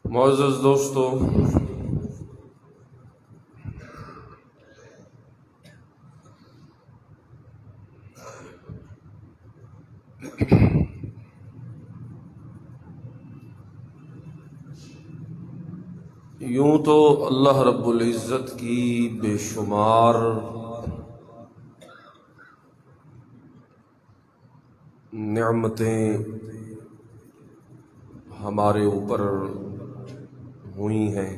معزز دوستو، یوں تو اللہ رب العزت کی بے شمار نعمتیں ہمارے اوپر ہوئی ہیں،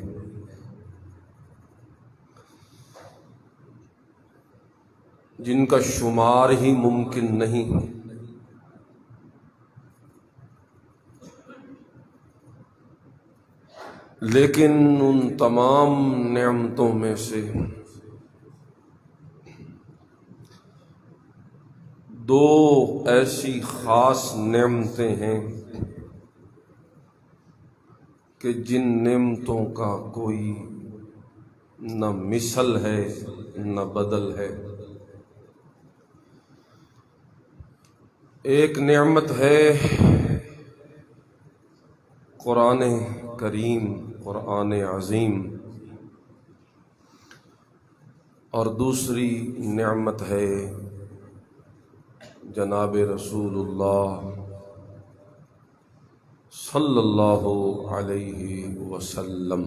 جن کا شمار ہی ممکن نہیں، لیکن ان تمام نعمتوں میں سے دو ایسی خاص نعمتیں ہیں کہ جن نعمتوں کا کوئی نہ مثل ہے نہ بدل ہے۔ ایک نعمت ہے قرآن کریم، قرآن عظیم، اور دوسری نعمت ہے جناب رسول اللہ صلی اللہ علیہ وسلم۔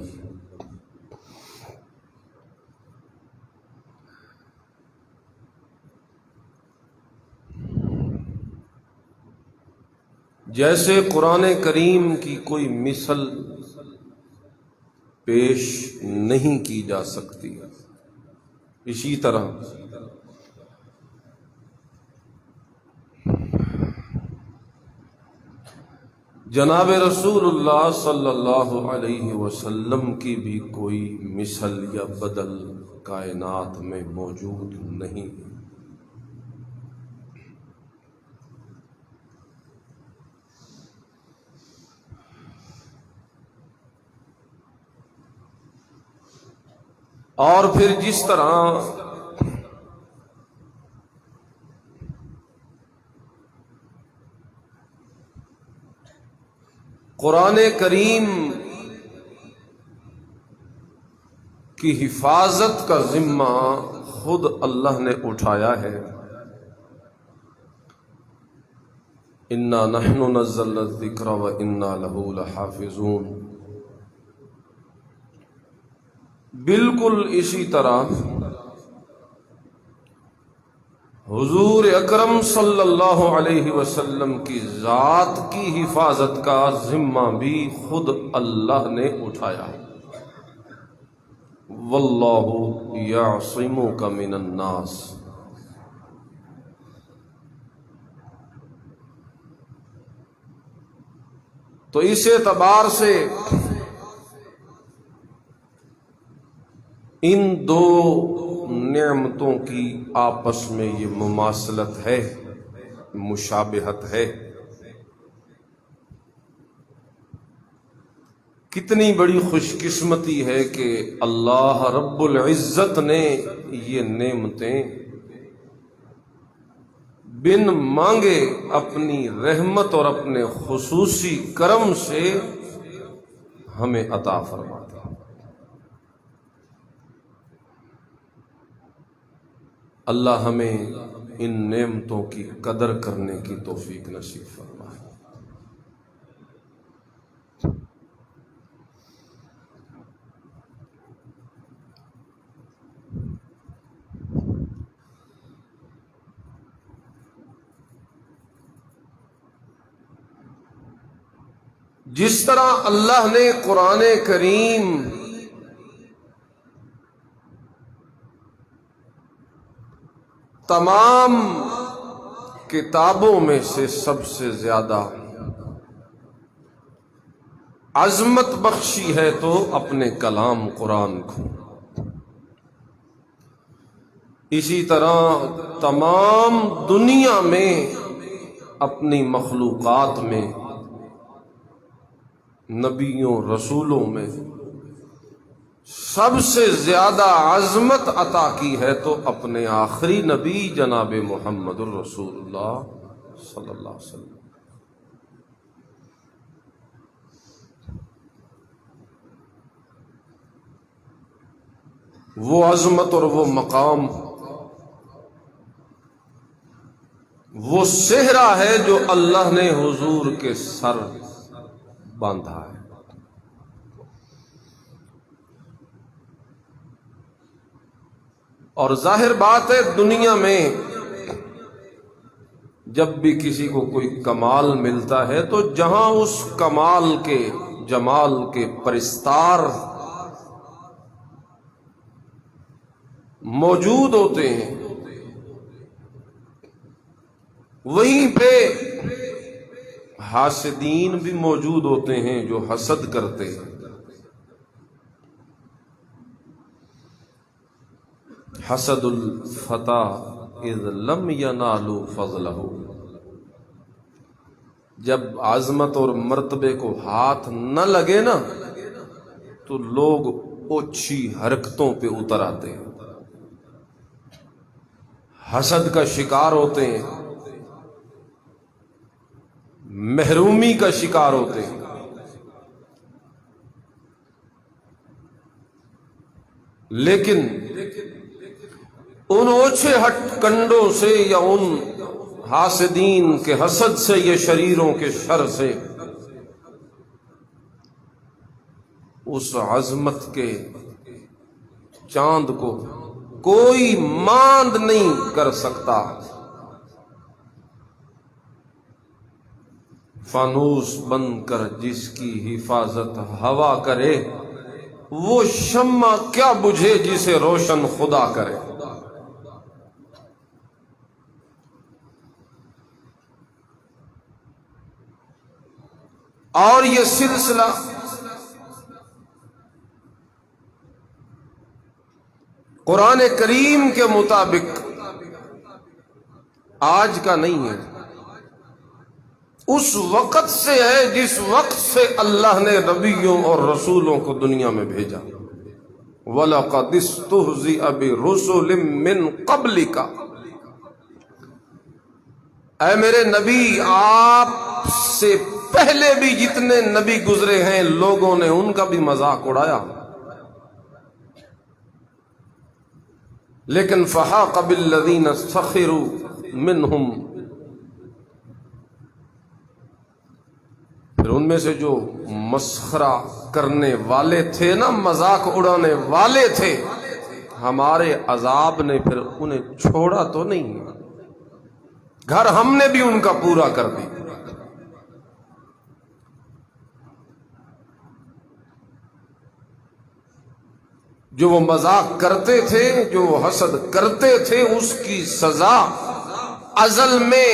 جیسے قرآن کریم کی کوئی مثل پیش نہیں کی جا سکتی، اسی طرح جناب رسول اللہ صلی اللہ علیہ وسلم کی بھی کوئی مثل یا بدل کائنات میں موجود نہیں۔ اور پھر جس طرح قرآن کریم کی حفاظت کا ذمہ خود اللہ نے اٹھایا ہے، اِنَّا نَحْنُ نَزَّلْنَا الذِّكْرَ وَإِنَّا لَهُ لَحَافِظُونَ، بالکل اسی طرح حضور اکرم صلی اللہ علیہ وسلم کی ذات کی حفاظت کا ذمہ بھی خود اللہ نے اٹھایا، واللہ یعصمک من الناس۔ تو اس اعتبار سے ان دو نعمتوں کی آپس میں یہ مماثلت ہے، مشابہت ہے۔ کتنی بڑی خوش قسمتی ہے کہ اللہ رب العزت نے یہ نعمتیں بن مانگے اپنی رحمت اور اپنے خصوصی کرم سے ہمیں عطا فرما دی۔ اللہ ہمیں ان نعمتوں کی قدر کرنے کی توفیق نصیب فرمائے۔ جس طرح اللہ نے قرآن کریم تمام کتابوں میں سے سب سے زیادہ عظمت بخشی ہے تو اپنے کلام قرآن کو، اسی طرح تمام دنیا میں اپنی مخلوقات میں، نبیوں رسولوں میں سب سے زیادہ عظمت عطا کی ہے تو اپنے آخری نبی جناب محمد الرسول اللہ صلی اللہ علیہ وسلم۔ وہ عظمت اور وہ مقام، وہ صحرا ہے جو اللہ نے حضور کے سر باندھا ہے۔ اور ظاہر بات ہے، دنیا میں جب بھی کسی کو کوئی کمال ملتا ہے تو جہاں اس کمال کے، جمال کے پرستار موجود ہوتے ہیں، وہیں پہ حاسدین بھی موجود ہوتے ہیں جو حسد کرتے ہیں۔ حسد الفتى اذ لم ينالوا فضلہ، جب عظمت اور مرتبے کو ہاتھ نہ لگے نا تو لوگ اوچھی حرکتوں پہ اتر آتے ہیں، حسد کا شکار ہوتے ہیں، محرومی کا شکار ہوتے ہیں۔ لیکن ان اوچھے ہٹ کنڈوں سے یا ان حاسدین کے حسد سے یا شریروں کے شر سے اس عظمت کے چاند کو کوئی ماند نہیں کر سکتا۔ فانوس بن کر جس کی حفاظت ہوا کرے، وہ شمع کیا بجھے جسے روشن خدا کرے۔ اور یہ سلسلہ قرآن کریم کے مطابق آج کا نہیں ہے، اس وقت سے ہے جس وقت سے اللہ نے نبیوں اور رسولوں کو دنیا میں بھیجا۔ وَلَقَدِ اسْتُهْزِئَ بِرُسُلٍ مِّن قَبْلِكَ، اے میرے نبی، آپ سے پہلے بھی جتنے نبی گزرے ہیں لوگوں نے ان کا بھی مذاق اڑایا، لیکن فحاق بالذین سخروا منہم، پھر ان میں سے جو مسخرہ کرنے والے تھے نا، مذاق اڑانے والے تھے، ہمارے عذاب نے پھر انہیں چھوڑا تو نہیں، گھر ہم نے بھی ان کا پورا کر دی۔ جو وہ مذاق کرتے تھے، جو وہ حسد کرتے تھے، اس کی سزا ازل میں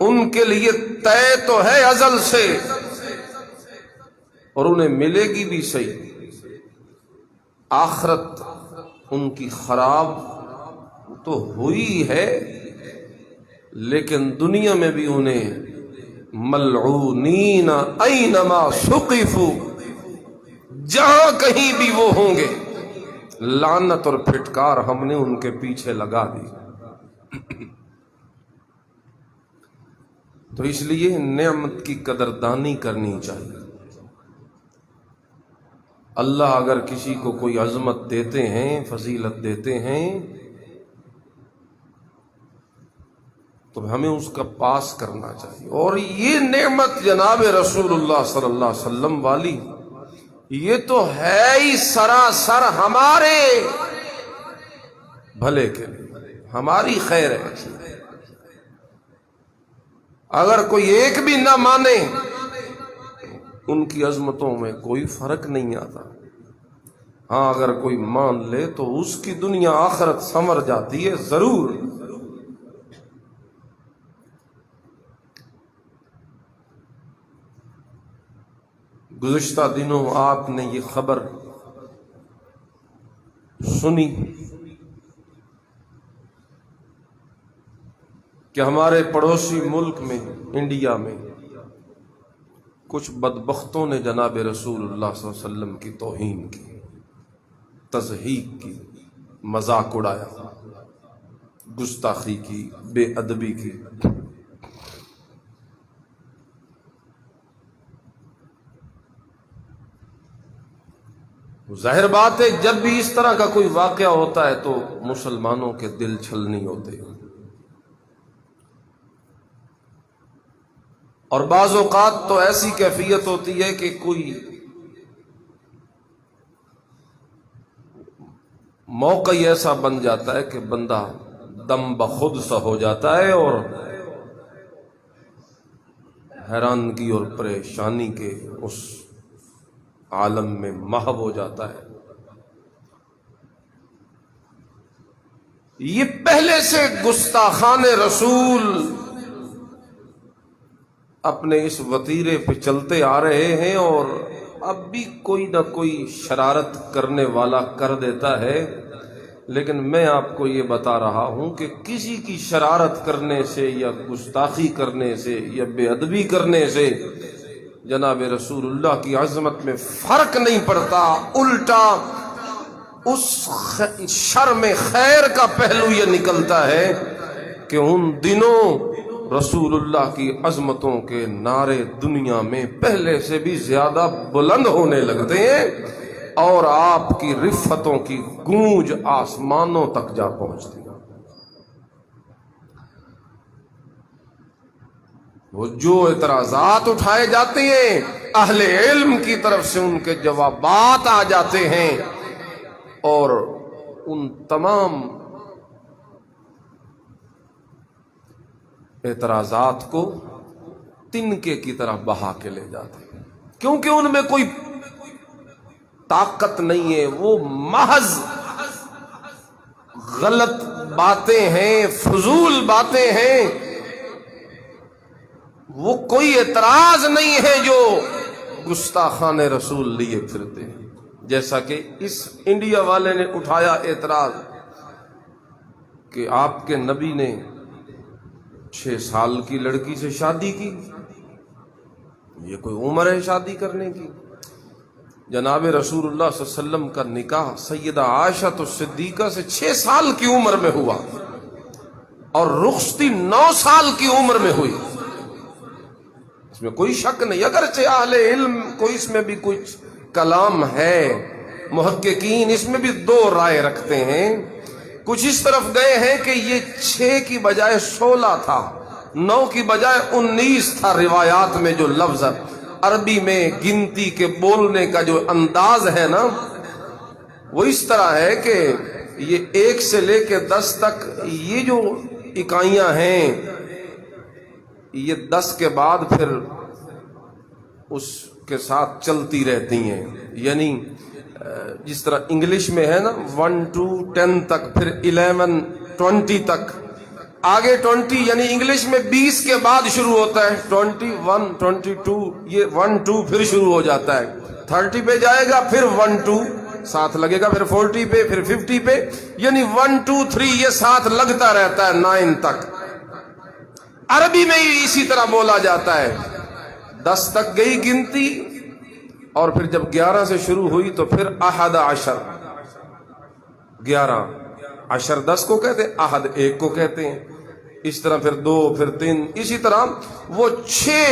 ان کے لیے طے تو ہے ازل سے، اور انہیں ملے گی بھی صحیح۔ آخرت ان کی خراب تو ہوئی ہے، لیکن دنیا میں بھی انہیں ملعونین اینما ثقفوا، جہاں کہیں بھی وہ ہوں گے لعنت اور پھٹکار ہم نے ان کے پیچھے لگا دی۔ تو اس لیے نعمت کی قدردانی کرنی چاہیے۔ اللہ اگر کسی کو کوئی عظمت دیتے ہیں، فضیلت دیتے ہیں، تو ہمیں اس کا پاس کرنا چاہیے۔ اور یہ نعمت جناب رسول اللہ صلی اللہ علیہ وسلم والی، یہ تو ہے ہی سراسر ہمارے بھلے کے لیے، ہماری خیر ہے۔ اگر کوئی ایک بھی نہ مانے، ان کی عظمتوں میں کوئی فرق نہیں آتا۔ ہاں اگر کوئی مان لے تو اس کی دنیا آخرت سنور جاتی ہے ضرور۔ گزشتہ دنوں آپ نے یہ خبر سنی کہ ہمارے پڑوسی ملک میں، انڈیا میں، کچھ بدبختوں نے جناب رسول اللہ صلی اللہ علیہ وسلم کی توہین کی، تضحیک کی، مذاق اڑایا، گستاخی کی، بے ادبی کی۔ ظاہر بات ہے جب بھی اس طرح کا کوئی واقعہ ہوتا ہے تو مسلمانوں کے دل چھلنی ہوتے ہیں، اور بعض اوقات تو ایسی کیفیت ہوتی ہے کہ کوئی موقع ہی ایسا بن جاتا ہے کہ بندہ دم بخود سا ہو جاتا ہے اور حیرانگی اور پریشانی کے اس عالم میں محو ہو جاتا ہے۔ یہ پہلے سے گستاخان رسول اپنے اس وتیرے پہ چلتے آ رہے ہیں، اور اب بھی کوئی نہ کوئی شرارت کرنے والا کر دیتا ہے، لیکن میں آپ کو یہ بتا رہا ہوں کہ کسی کی شرارت کرنے سے یا گستاخی کرنے سے یا بے ادبی کرنے سے جناب رسول اللہ کی عظمت میں فرق نہیں پڑتا، الٹا اس شر میں خیر کا پہلو یہ نکلتا ہے کہ ان دنوں رسول اللہ کی عظمتوں کے نعرے دنیا میں پہلے سے بھی زیادہ بلند ہونے لگتے ہیں، اور آپ کی رفتوں کی گونج آسمانوں تک جا پہنچتی ہے۔ وہ جو اعتراضات اٹھائے جاتے ہیں اہل علم کی طرف سے ان کے جوابات آ جاتے ہیں، اور ان تمام اعتراضات کو تنکے کی طرح بہا کے لے جاتے ہیں، کیونکہ ان میں کوئی طاقت نہیں ہے، وہ محض غلط باتیں ہیں، فضول باتیں ہیں، وہ کوئی اعتراض نہیں ہے جو گستاخان رسول لیے پھرتے ہیں۔ جیسا کہ اس انڈیا والے نے اٹھایا اعتراض کہ آپ کے نبی نے 6 سال کی لڑکی سے شادی کی، یہ کوئی عمر ہے شادی کرنے کی؟ جناب رسول اللہ صلی اللہ علیہ وسلم کا نکاح سیدہ عائشہ صدیقہ سے 6 سال کی عمر میں ہوا، اور رخصتی 9 سال کی عمر میں ہوئی، اس میں کوئی شک نہیں۔ اگرچہ اہل علم کو اس میں بھی کچھ کلام ہے، محققین اس میں بھی 2 رائے رکھتے ہیں، کچھ اس طرف گئے ہیں کہ یہ 6 کی بجائے 16 تھا، 9 کی بجائے 19 تھا۔ روایات میں جو لفظ عربی میں گنتی کے بولنے کا جو انداز ہے نا، وہ اس طرح ہے کہ یہ 1 سے لے کے 10 تک یہ جو اکائیاں ہیں، یہ 10 کے بعد پھر اس کے ساتھ چلتی رہتی ہیں، یعنی جس طرح انگلش میں ہے نا 1 to 10 تک، پھر 11 20 تک، آگے 20 یعنی انگلش میں 20 کے بعد شروع ہوتا ہے، 21 22 یہ 1 2 پھر شروع ہو جاتا ہے، 30 پہ جائے گا، پھر 1 2 ساتھ لگے گا، پھر 40 پہ، پھر 50 پہ، یعنی 1 2 3 یہ ساتھ لگتا رہتا ہے 9 تک۔ عربی میں ہی اسی طرح بولا جاتا ہے، 10 تک گئی گنتی، اور پھر جب 11 سے شروع ہوئی تو پھر 11 11 عشر 10 کو کہتے ہیں، احد 1 کو کہتے ہیں، اس طرح پھر 2 پھر 3، اسی طرح وہ 6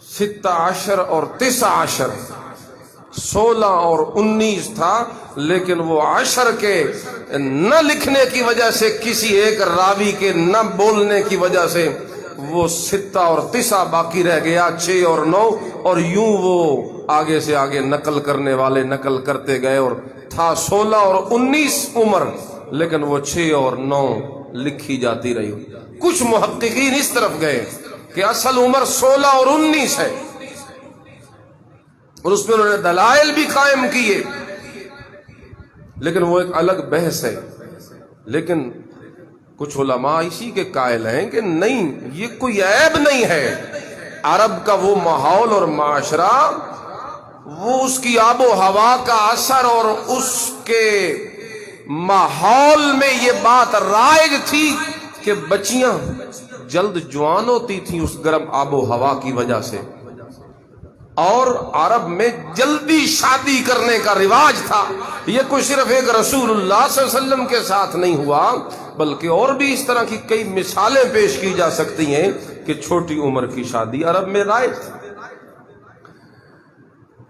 16 اور 19 16 اور 19 تھا، لیکن وہ عشر کے نہ لکھنے کی وجہ سے، کسی ایک راوی کے نہ بولنے کی وجہ سے وہ 6 اور 9 باقی رہ گیا، 6 اور 9، اور یوں وہ آگے سے آگے نقل کرنے والے نقل کرتے گئے، اور تھا 16 اور 19 عمر، لیکن وہ 6 اور 9 لکھی جاتی رہی۔ کچھ محققین اس طرف گئے کہ اصل عمر 16 اور 19 ہے، اور اس میں انہوں نے دلائل بھی قائم کیے، لیکن وہ ایک الگ بحث ہے۔ لیکن کچھ علماء اسی کے قائل ہیں کہ نہیں، یہ کوئی عیب نہیں ہے، عرب کا وہ ماحول اور معاشرہ، وہ اس کی آب و ہوا کا اثر، اور اس کے ماحول میں یہ بات رائج تھی کہ بچیاں جلد جوان ہوتی تھیں اس گرم آب و ہوا کی وجہ سے، اور عرب میں جلدی شادی کرنے کا رواج تھا۔ یہ کوئی صرف ایک رسول اللہ صلی اللہ علیہ وسلم کے ساتھ نہیں ہوا، بلکہ اور بھی اس طرح کی کئی مثالیں پیش کی جا سکتی ہیں کہ چھوٹی عمر کی شادی عرب میں رائج تھی۔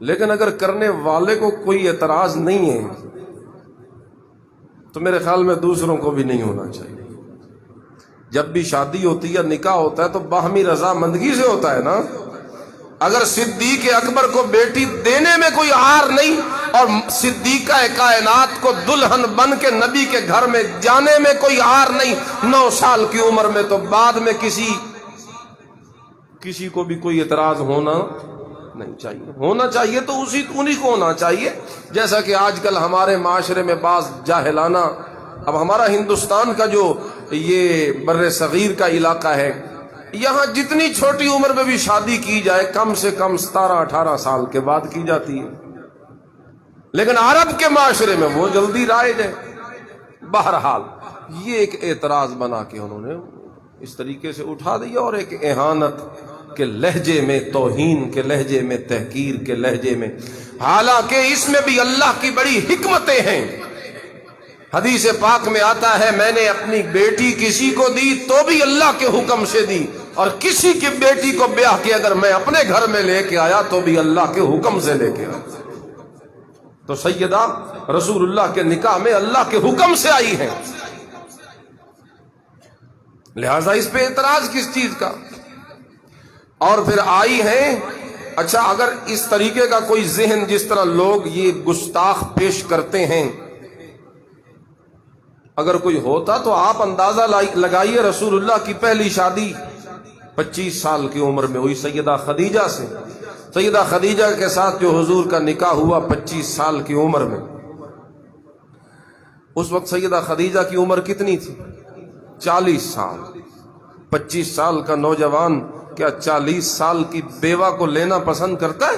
لیکن اگر کرنے والے کو کوئی اعتراض نہیں ہے تو میرے خیال میں دوسروں کو بھی نہیں ہونا چاہیے۔ جب بھی شادی ہوتی ہے، نکاح ہوتا ہے، تو باہمی رضامندگی سے ہوتا ہے نا۔ اگر صدیق اکبر کو بیٹی دینے میں کوئی عار نہیں اور صدیقہ کائنات کو دلہن بن کے نبی کے گھر میں جانے میں کوئی عار نہیں 9 سال کی عمر میں، تو بعد میں کسی کو بھی کوئی اعتراض ہونا نہیں چاہیے۔ ہونا چاہیے تو انہی کو ہونا چاہیے، جیسا کہ آج کل ہمارے معاشرے میں بعض جاہلانہ، اب ہمارا ہندوستان کا جو یہ بر صغیر کا علاقہ ہے، یہاں جتنی چھوٹی عمر میں بھی شادی کی جائے کم سے کم 17-18 سال کے بعد کی جاتی ہے، لیکن عرب کے معاشرے میں وہ جلدی رائج ہے۔ بہرحال یہ ایک اعتراض بنا کے انہوں نے اس طریقے سے اٹھا دیا، اور ایک اہانت کے لہجے میں، توہین کے لہجے میں، تحقیر کے لہجے میں، حالانکہ اس میں بھی اللہ کی بڑی حکمتیں ہیں۔ حدیث پاک میں آتا ہے، میں نے اپنی بیٹی کسی کو دی تو بھی اللہ کے حکم سے دی، اور کسی کی بیٹی کو بیاہ کے اگر میں اپنے گھر میں لے کے آیا تو بھی اللہ کے حکم سے لے کے آیا۔ تو سیدہ رسول اللہ کے نکاح میں اللہ کے حکم سے آئی ہیں، لہذا اس پہ اعتراض کس چیز کا؟ اور پھر آئی ہیں، اچھا اگر اس طریقے کا کوئی ذہن، جس طرح لوگ یہ گستاخ پیش کرتے ہیں، اگر کوئی ہوتا تو آپ اندازہ لگائیے، رسول اللہ کی پہلی شادی 25 سال کی عمر میں ہوئی سیدہ خدیجہ سے۔ سیدہ خدیجہ کے ساتھ جو حضور کا نکاح ہوا 25 سال کی عمر میں، اس وقت سیدہ خدیجہ کی عمر کتنی تھی؟ 40 سال۔ 25 سال کا نوجوان کیا 40 سال کی بیوہ کو لینا پسند کرتا ہے؟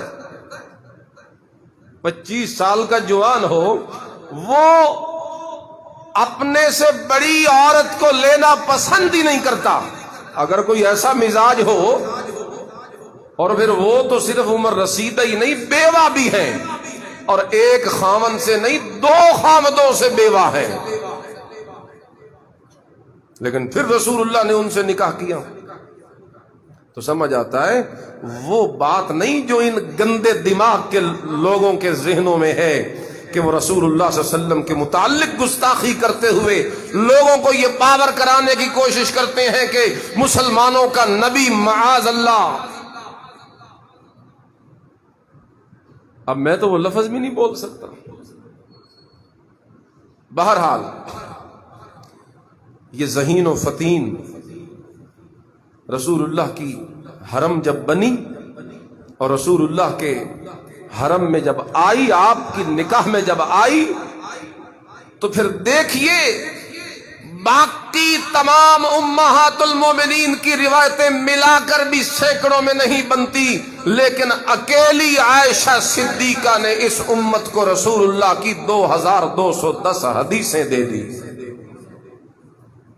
25 سال کا جوان ہو، وہ اپنے سے بڑی عورت کو لینا پسند ہی نہیں کرتا۔ اگر کوئی ایسا مزاج ہو، اور پھر وہ تو صرف عمر رسیدہ ہی نہیں، بیوہ بھی ہیں، اور ایک خاوند سے نہیں 2 خاوندوں سے بیوہ ہے، لیکن پھر رسول اللہ نے ان سے نکاح کیا، تو سمجھ آتا ہے وہ بات نہیں جو ان گندے دماغ کے لوگوں کے ذہنوں میں ہے کہ وہ رسول اللہ صلی اللہ علیہ وسلم کے متعلق گستاخی کرتے ہوئے لوگوں کو یہ باور کرانے کی کوشش کرتے ہیں کہ مسلمانوں کا نبی معاذ اللہ۔ اب میں تو وہ لفظ بھی نہیں بول سکتا۔ بہرحال یہ ذہین و فتین رسول اللہ کی حرم جب بنی، اور رسول اللہ کے حرم میں جب آئی، آپ کی نکاح میں جب آئی، تو پھر دیکھیے باقی تمام امہات المومنین کی روایتیں ملا کر بھی سینکڑوں میں نہیں بنتی، لیکن اکیلی عائشہ صدیقہ نے اس امت کو رسول اللہ کی 2210 حدیثیں دے دی۔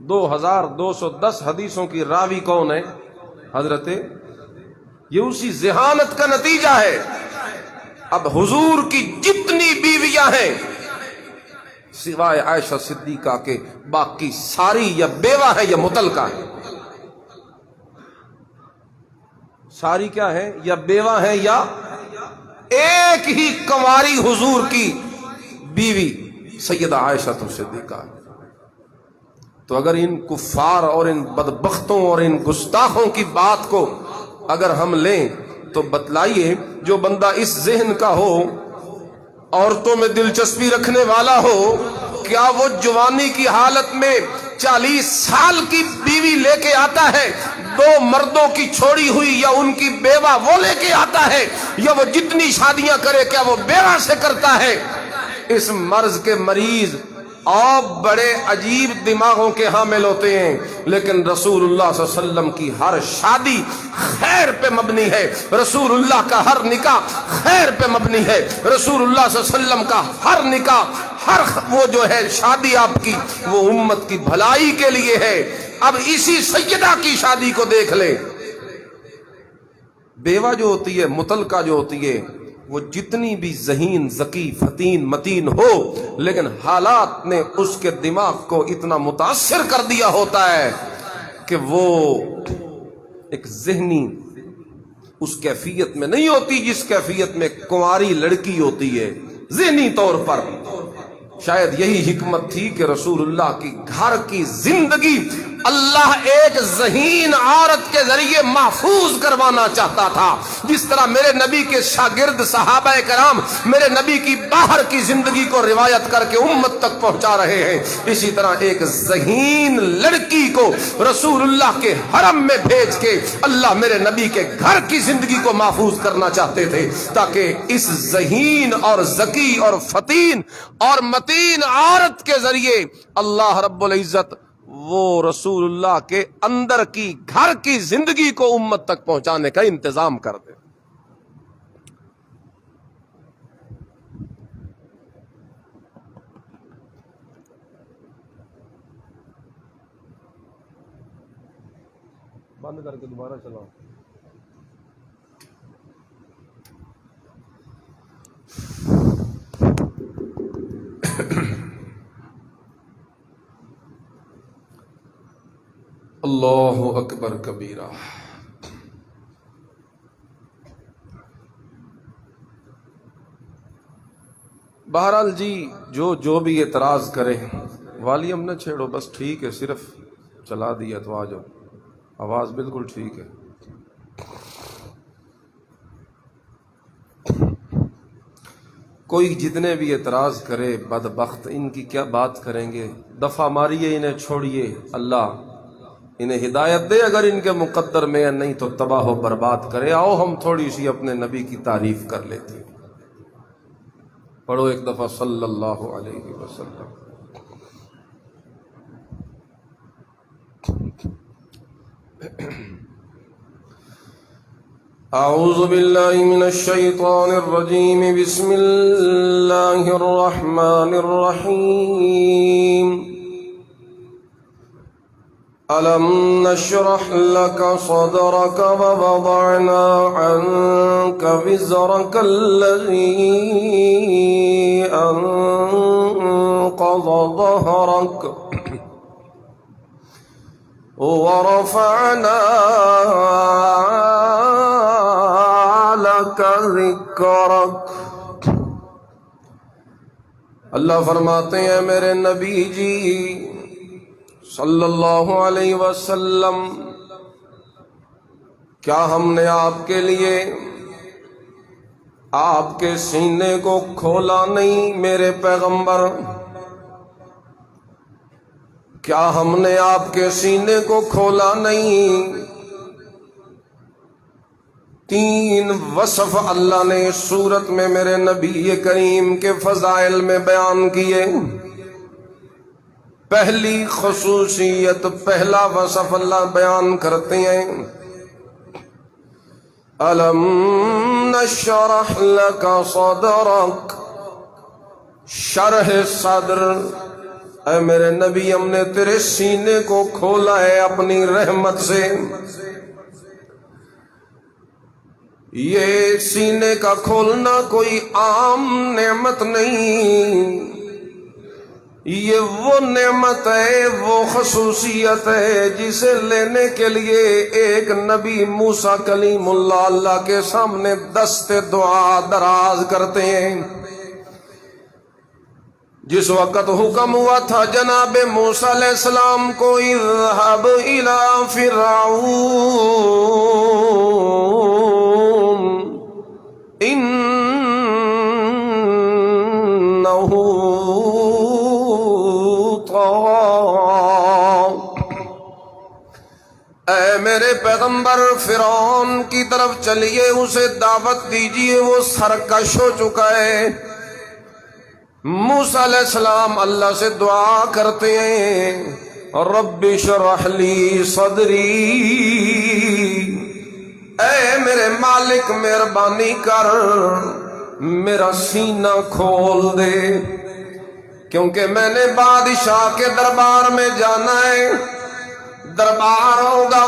2210 حدیثوں کی راوی کون ہے؟ حضرت، یہ اسی ذہانت کا نتیجہ ہے۔ اب حضور کی جتنی بیویاں ہیں سوائے عائشہ صدیقہ کے، باقی ساری یا بیوہ ہیں یا مطلقہ ہیں۔ ساری کیا ہے؟ یا بیوہ ہیں یا ایک ہی کنواری حضور کی بیوی سیدہ عائشہ صدیقہ ہے۔ تو اگر ان کفار اور ان بدبختوں اور ان گستاخوں کی بات کو اگر ہم لیں تو بتلائیے، جو بندہ اس ذہن کا ہو، عورتوں میں دلچسپی رکھنے والا ہو، کیا وہ جوانی کی حالت میں 40 سال کی بیوی لے کے آتا ہے؟ 2 مردوں کی چھوڑی ہوئی یا ان کی بیوہ وہ لے کے آتا ہے؟ یا وہ جتنی شادیاں کرے کیا وہ بیوہ سے کرتا ہے؟ اس مرض کے مریض آپ بڑے عجیب دماغوں کے حامل ہوتے ہیں، لیکن رسول اللہ صلی اللہ علیہ وسلم کی ہر شادی خیر پہ مبنی ہے، رسول اللہ کا ہر نکاح خیر پہ مبنی ہے، رسول اللہ صلی اللہ علیہ وسلم کا ہر نکاح، ہر وہ جو ہے شادی آپ کی، وہ امت کی بھلائی کے لیے ہے۔ اب اسی سیدہ کی شادی کو دیکھ لیں، بیوہ جو ہوتی ہے، مطلقہ جو ہوتی ہے، وہ جتنی بھی ذہین، ذکی، فتین، متین ہو، لیکن حالات نے اس کے دماغ کو اتنا متاثر کر دیا ہوتا ہے کہ وہ ایک ذہنی اس کیفیت میں نہیں ہوتی جس کیفیت میں کنواری لڑکی ہوتی ہے. ذہنی طور پر شاید یہی حکمت تھی کہ رسول اللہ کی گھر کی زندگی اللہ ایک ذہین عورت کے ذریعے محفوظ کروانا چاہتا تھا. جس طرح میرے نبی کے شاگرد صحابہ کرام میرے نبی کی باہر کی زندگی کو روایت کر کے امت تک پہنچا رہے ہیں، اسی طرح ایک ذہین لڑکی کو رسول اللہ کے حرم میں بھیج کے اللہ میرے نبی کے گھر کی زندگی کو محفوظ کرنا چاہتے تھے، تاکہ اس ذہین اور ذکی اور فتین اور متین عورت کے ذریعے اللہ رب العزت وہ رسول اللہ کے اندر کی گھر کی زندگی کو امت تک پہنچانے کا انتظام کر دے. بند کر کے دوبارہ چلاؤ. اللہ اکبر کبیرہ. بہرحال جی جو بھی اعتراض کرے والیوم نہ چھیڑو، بس ٹھیک ہے، صرف چلا دیا تو آ جاؤ، آواز بالکل ٹھیک ہے. کوئی جتنے بھی اعتراض کرے بدبخت، ان کی کیا بات کریں گے، دفع ماریے انہیں، چھوڑیے، اللہ انہیں ہدایت دے، اگر ان کے مقدر میں نہیں تو تباہ و برباد کرے. آؤ ہم تھوڑی سی اپنے نبی کی تعریف کر لیتے ہیں. پڑھو ایک دفعہ صلی اللہ علیہ وسلم. اعوذ باللہ من الشیطان الرجیم، بسم اللہ الرحمن الرحیم. ألم نشرح لك صدرك ووضعنا عنك وزرك الذي أنقض ظهرك ورفعنا لك ذكرك. اللہ فرماتے ہیں میرے نبی جی صلی اللہ علیہ وسلم، کیا ہم نے آپ کے لیے آپ کے سینے کو کھولا نہیں میرے پیغمبر؟ کیا ہم نے آپ کے سینے کو کھولا نہیں؟ تین وصف اللہ نے اس صورت میں میرے نبی کریم کے فضائل میں بیان کیے. پہلی خصوصیت، پہلا وصف اللہ بیان کرتے ہیں، أَلَمْ نَشْرَحْ لَكَ صَدْرَكَ. شرح صدر، اے میرے نبی ہم نے تیرے سینے کو کھولا ہے اپنی رحمت سے. یہ سینے کا کھولنا کوئی عام نعمت نہیں، یہ وہ نعمت ہے، وہ خصوصیت ہے جسے لینے کے لیے ایک نبی موسیٰ کلیم اللہ اللہ کے سامنے دست دعا دراز کرتے ہیں. جس وقت حکم ہوا تھا جناب موسیٰ علیہ السلام کو، اذهب الى فرعون انه اے میرے پیغمبر فرعون کی طرف چلیے، اسے دعوت دیجیے، وہ سرکش ہو چکا ہے. موسیٰ علیہ السلام اللہ سے دعا کرتے ہیں، رب اشرح لی صدری، اے میرے مالک مہربانی کر میرا سینہ کھول دے، کیونکہ میں نے بادشاہ کے دربار میں جانا ہے. دربار ہوگا،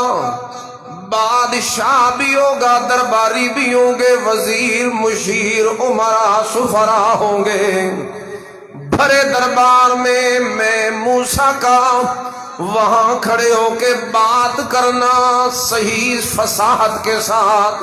بادشاہ بھی ہوگا، درباری بھی ہوں گے، وزیر مشیر امراء سفراء ہوں گے. بھرے دربار میں موسیٰ کا وہاں کھڑے ہو کے بات کرنا صحیح فصاحت کے ساتھ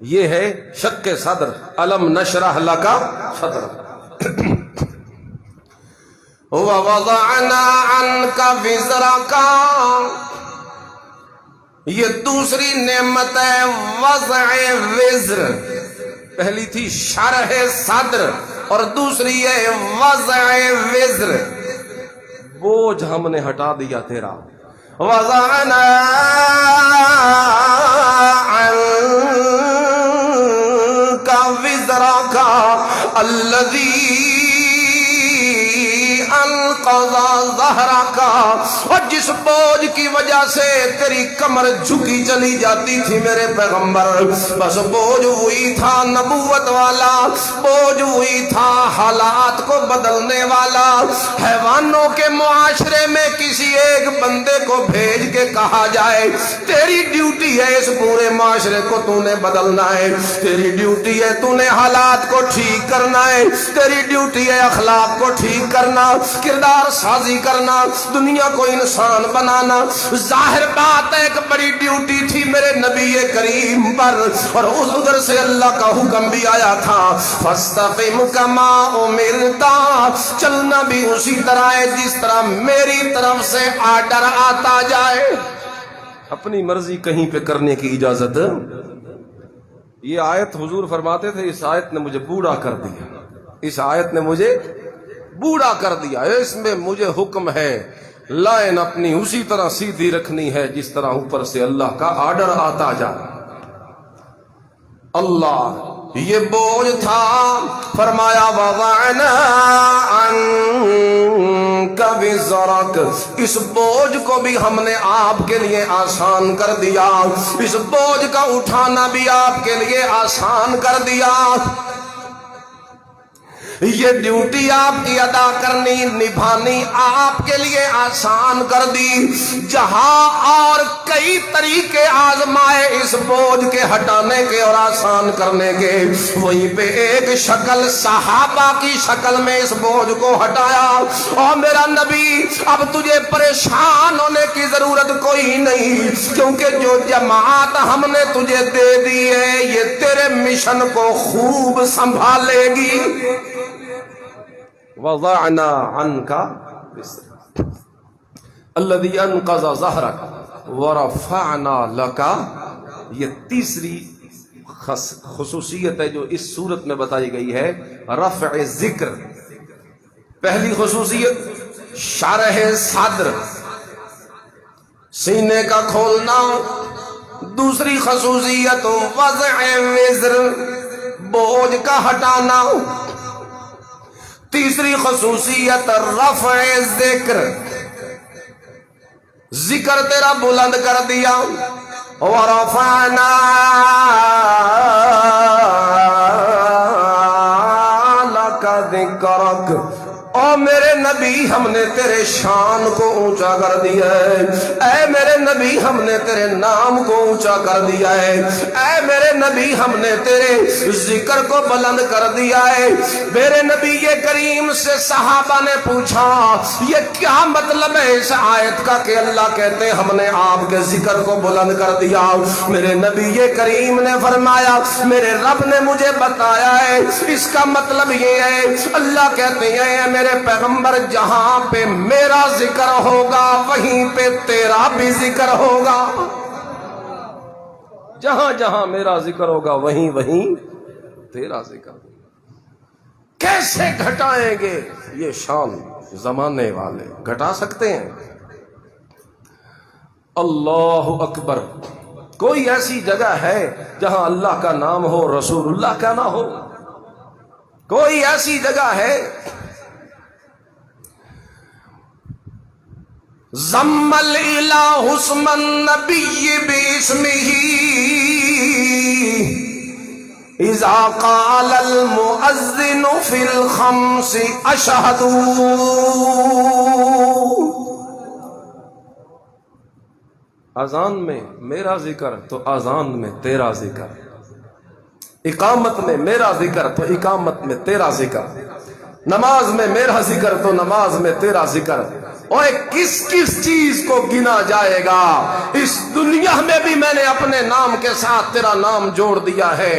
یہ ہے شق صدر، الم نشرح لک صدر۔ ووضعنا عنک وزرک، یہ دوسری نعمت ہے وضع وزر۔ پہلی تھی شرح صدر اور دوسری ہے وضع وزر، بوجھ ہم نے ہٹا دیا تیرا۔ وضعنا عنک وزرک الذی انقض ظہرک، اور جس بوجھ کی وجہ سے تیری کمر جھکی چلی جاتی تھی میرے پیغمبر، بس بوجھ وہی تھا نبوت والا، بوجھ وہی تھا حالات کو بدلنے والا۔ حیوانوں کے معاشرے میں کسی ایک بندے کو بھیج کے کہا جائے تیری ڈیوٹی ہے اس پورے معاشرے کو تو نے بدلنا ہے، تیری ڈیوٹی ہے تو نے حالات کو ٹھیک کرنا ہے، تیری ڈیوٹی ہے اخلاق کو ٹھیک کرنا، کردار سازی کرنا، دنیا کو انسان بنانا۔ ظاہر بات ہے ایک بڑی ڈیوٹی تھی میرے نبی کریم پر، اور ادھر سے اللہ کا حکم بھی آیا تھا فاستقم کما امرت، چلنا بھی اسی طرح ہے جس طرح میری طرف سے آرڈر آتا جائے، اپنی مرضی کہیں پہ کرنے کی اجازت۔ یہ آیت حضور فرماتے تھے اس آیت نے مجھے بوڑھا کر دیا، اس آیت نے مجھے بوڑھا کر دیا، اس میں مجھے حکم ہے لائن اپنی اسی طرح سیدھی رکھنی ہے جس طرح اوپر سے اللہ کا آرڈر آتا جائے۔ اللہ یہ بوجھ تھا، فرمایا وضعنا عنک وزرک، اس بوجھ کو بھی ہم نے آپ کے لیے آسان کر دیا، اس بوجھ کا اٹھانا بھی آپ کے لیے آسان کر دیا۔ یہ ڈیوٹی آپ کی ادا کرنی نبھانی آپ کے لیے آسان کر دی۔ جہاں اور کئی طریقے آزمائے اس بوجھ کے ہٹانے کے اور آسان کرنے کے، وہیں پہ ایک شکل صحابہ کی شکل میں اس بوجھ کو ہٹایا۔ اور میرا نبی اب تجھے پریشان ہونے کی ضرورت کوئی نہیں، کیونکہ جو جماعت ہم نے تجھے دے دی ہے یہ تیرے مشن کو خوب سنبھالے گی۔ وضعنا عنك وزرك الذي انقض ظهرك ورفعنا لك، یہ تیسری خصوصیت ہے جو اس صورت میں بتائی گئی ہے، رفع ذکر۔ پہلی خصوصیت شرح صدر، سینے کا کھولنا۔ دوسری خصوصیت وضع وزر، بوجھ کا ہٹانا۔ تیسری خصوصیت رفع ذکر، ذکر تیرا بلند کر دیا۔ ورفعنا لك ذکرک، او میرے نبی ہم نے تیرے شان کو اونچا کر دیا ہے، اے میرے نبی ہم نے تیرے نام کو اونچا کر دیا ہے، اے میرے نبی ہم نے تیرے ذکر کو بلند کر دیا ہے۔ میرے نبی یہ کریم سے صحابہ نے پوچھا یہ کیا مطلب ہے اس آیت کا کہ اللہ کہتے ہیں ہم نے آپ کے ذکر کو بلند کر دیا؟ میرے نبی یہ کریم نے فرمایا میرے رب نے مجھے بتایا ہے اس کا مطلب یہ ہے، اللہ کہتے ہیں میرے پیغمبر جہاں پہ میرا ذکر ہوگا وہیں پہ تیرا بھی ذکر ہوگا، جہاں جہاں میرا ذکر ہوگا وہیں وہیں تیرا ذکر ہوگا۔ کیسے گھٹائیں گے یہ شان زمانے والے؟ گھٹا سکتے ہیں؟ اللہ اکبر! کوئی ایسی جگہ ہے جہاں اللہ کا نام ہو رسول اللہ کا نہ ہو؟ کوئی ایسی جگہ ہے؟ ضم الالہ اسم النبی باسمہ اذا قال المؤذن فی الخمس اشہد۔ اذان میں میرا ذکر تو اذان میں تیرا ذکر، اقامت میں میرا ذکر تو اقامت میں تیرا ذکر، نماز میں میرا ذکر تو نماز میں تیرا ذکر۔ اوے کس کس چیز کو گنا جائے گا؟ اس دنیا میں بھی میں نے اپنے نام کے ساتھ تیرا نام جوڑ دیا ہے،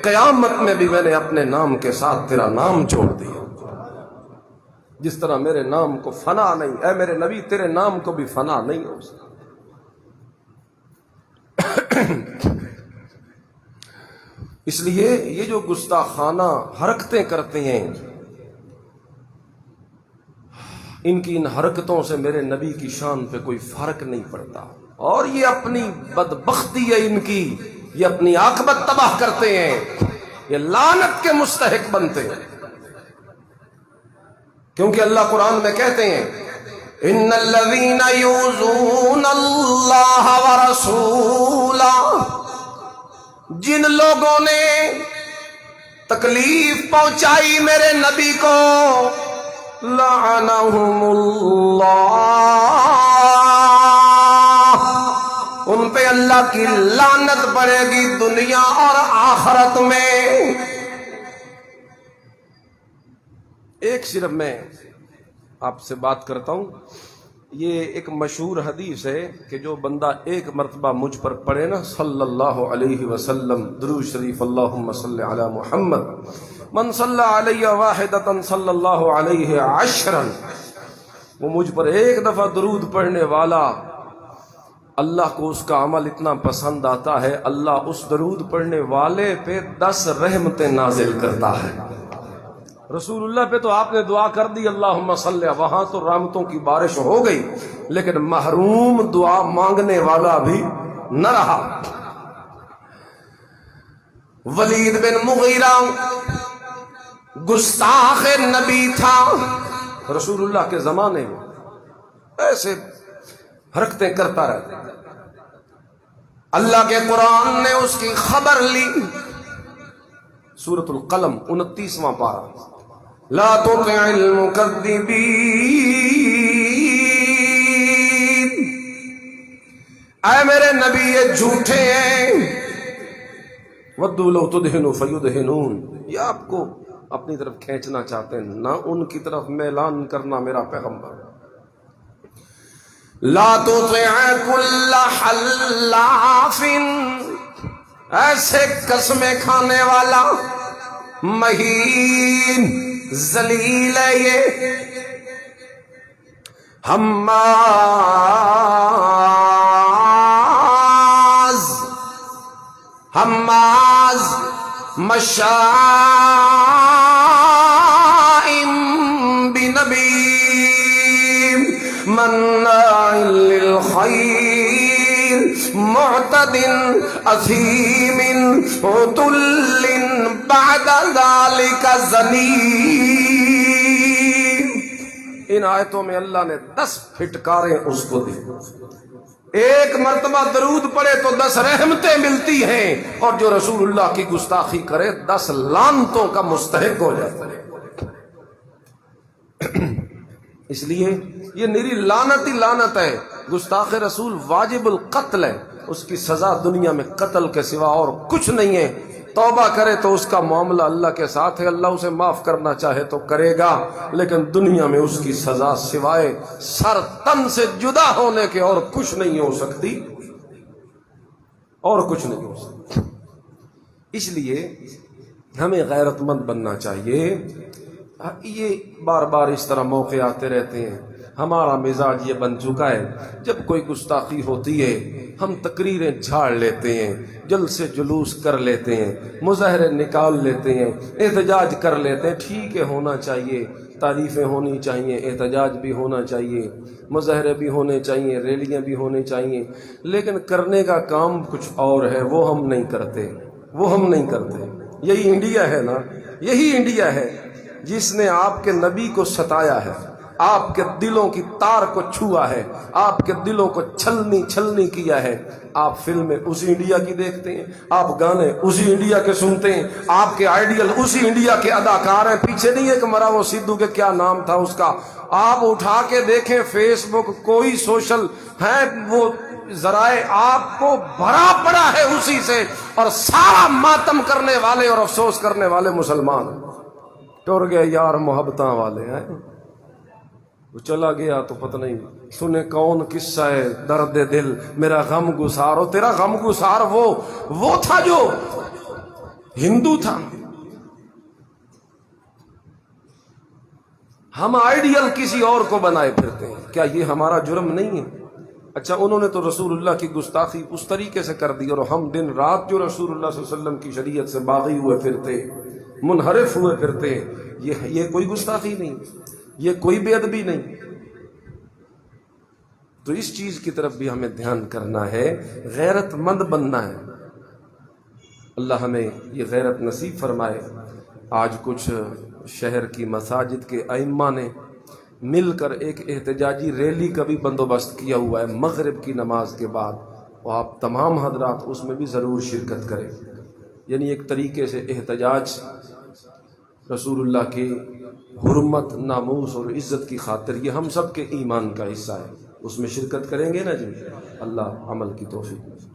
قیامت میں بھی میں نے اپنے نام کے ساتھ تیرا نام جوڑ دیا۔ جس طرح میرے نام کو فنا نہیں، اے میرے نبی تیرے نام کو بھی فنا نہیں ہو سکتا۔ اس لیے یہ جو گستاخانہ حرکتیں کرتے ہیں، ان کی ان حرکتوں سے میرے نبی کی شان پہ کوئی فرق نہیں پڑتا، اور یہ اپنی بدبختی ہے ان کی، یہ اپنی عاقبت تباہ کرتے ہیں، یہ لعنت کے مستحق بنتے ہیں۔ کیونکہ اللہ قرآن میں کہتے ہیں ان الذین یؤذون اللہ ورسولہ، جن لوگوں نے تکلیف پہنچائی میرے نبی کو، لعنہم اللہ، ان پہ اللہ کی لعنت پڑے گی دنیا اور آخرت میں۔ ایک صرف میں آپ سے بات کرتا ہوں، یہ ایک مشہور حدیث ہے کہ جو بندہ ایک مرتبہ مجھ پر پڑھے نا صلی اللہ علیہ وسلم درود شریف اللہم صلی علی محمد، من صلی علیہ واحدۃ صلی اللہ علیہ عشرا، وہ مجھ پر ایک دفعہ درود پڑھنے والا، اللہ کو اس کا عمل اتنا پسند آتا ہے، اللہ اس درود پڑھنے والے پہ 10 رحمتیں نازل کرتا ہے۔ رسول اللہ پہ تو آپ نے دعا کر دی اللہم صلی، وہاں تو رحمتوں کی بارش ہو گئی، لیکن محروم دعا مانگنے والا بھی نہ رہا۔ ولید بن مغیرہ گستاخ نبی تھا رسول اللہ کے زمانے میں، ایسے حرکتیں کرتا رہتا۔ اللہ کے قرآن نے اس کی خبر لی، سورۃ القلم 29واں پارہ، لا تطع المکذبین، اے میرے نبی یہ جھوٹے ہیں، ودوا لو تدہن فیدہنون، یہ آپ کو اپنی طرف کھینچنا چاہتے ہیں، نہ ان کی طرف میلان کرنا میرا پیغمبر۔ لا تطع کل حلاف، ایسے قسمیں کھانے والا، مہین ذلیل ہے یہ، حماز مشاء بنمیم مناع للخیر معتد اثیم عتل بعد ذلك زنیم۔ ان آیتوں میں اللہ نے 10 پھٹکاریں اس کو دی، ایک مرتبہ درود پڑے تو 10 رحمتیں ملتی ہیں، اور جو رسول اللہ کی گستاخی کرے 10 لعنتوں کا مستحق ہو جاتا ہے۔ اس لیے یہ میری لعنت ہی لعنت ہے، گستاخ رسول واجب القتل ہے، اس کی سزا دنیا میں قتل کے سوا اور کچھ نہیں ہے۔ توبہ کرے تو اس کا معاملہ اللہ کے ساتھ ہے، اللہ اسے معاف کرنا چاہے تو کرے گا، لیکن دنیا میں اس کی سزا سوائے سر تن سے جدا ہونے کے اور کچھ نہیں ہو سکتی، اور کچھ نہیں ہو سکتی۔ اس لیے ہمیں غیرت مند بننا چاہیے۔ یہ بار بار اس طرح موقع آتے رہتے ہیں، ہمارا مزاج یہ بن چکا ہے، جب کوئی گستاخی ہوتی ہے ہم تقریریں جھاڑ لیتے ہیں، جلد سے جلوس کر لیتے ہیں، مظاہرے نکال لیتے ہیں، احتجاج کر لیتے ہیں۔ ٹھیک ہے، ہونا چاہیے، تعریفیں ہونی چاہیے، احتجاج بھی ہونا چاہیے، مظاہرے بھی ہونے چاہیے، ریلیاں بھی ہونی چاہیے، لیکن کرنے کا کام کچھ اور ہے، وہ ہم نہیں کرتے، وہ ہم نہیں کرتے۔ یہی انڈیا ہے نا، یہی انڈیا ہے جس نے آپ کے نبی کو ستایا ہے، آپ کے دلوں کی تار کو چھوا ہے، آپ کے دلوں کو چھلنی کیا ہے۔ آپ فلمیں اسی انڈیا کی دیکھتے ہیں، آپ گانے اسی انڈیا کے سنتے ہیں، آپ کے آئیڈیل اسی انڈیا کے اداکار ہیں۔ پیچھے نہیں ہے کہ مرا وہ سدھو کے کیا نام تھا اس کا، آپ اٹھا کے دیکھیں فیس بک، کوئی سوشل ہے، وہ ذرائع آپ کو بھرا پڑا ہے اسی سے، اور سارا ماتم کرنے والے اور افسوس کرنے والے مسلمان ٹر گئے یار محبتاں والے ہیں۔ وہ چلا گیا تو پتہ نہیں سنے کون قصہ ہے درد دل میرا غم گسار. اور تیرا غم گسار وہ تھا جو ہندو تھا. ہم آئیڈیل کسی اور کو بنائے پھرتے ہیں. کیا یہ ہمارا جرم نہیں ہے؟ اچھا انہوں نے تو رسول اللہ کی گستاخی اس طریقے سے کر دی اور ہم دن رات جو رسول اللہ صلی اللہ علیہ وسلم کی شریعت سے باغی ہوئے پھرتے, منحرف ہوئے پھرتے, یہ کوئی گستاخی نہیں, یہ کوئی بے ادبی نہیں. تو اس چیز کی طرف بھی ہمیں دھیان کرنا ہے, غیرت مند بننا ہے. اللہ ہمیں یہ غیرت نصیب فرمائے. آج کچھ شہر کی مساجد کے ائمہ نے مل کر ایک احتجاجی ریلی کا بھی بندوبست کیا ہوا ہے مغرب کی نماز کے بعد, اور آپ تمام حضرات اس میں بھی ضرور شرکت کریں. یعنی ایک طریقے سے احتجاج رسول اللہ کی حرمت, ناموس اور عزت کی خاطر, یہ ہم سب کے ایمان کا حصہ ہے. اس میں شرکت کریں گے نا جی. اللہ عمل کی توفیق.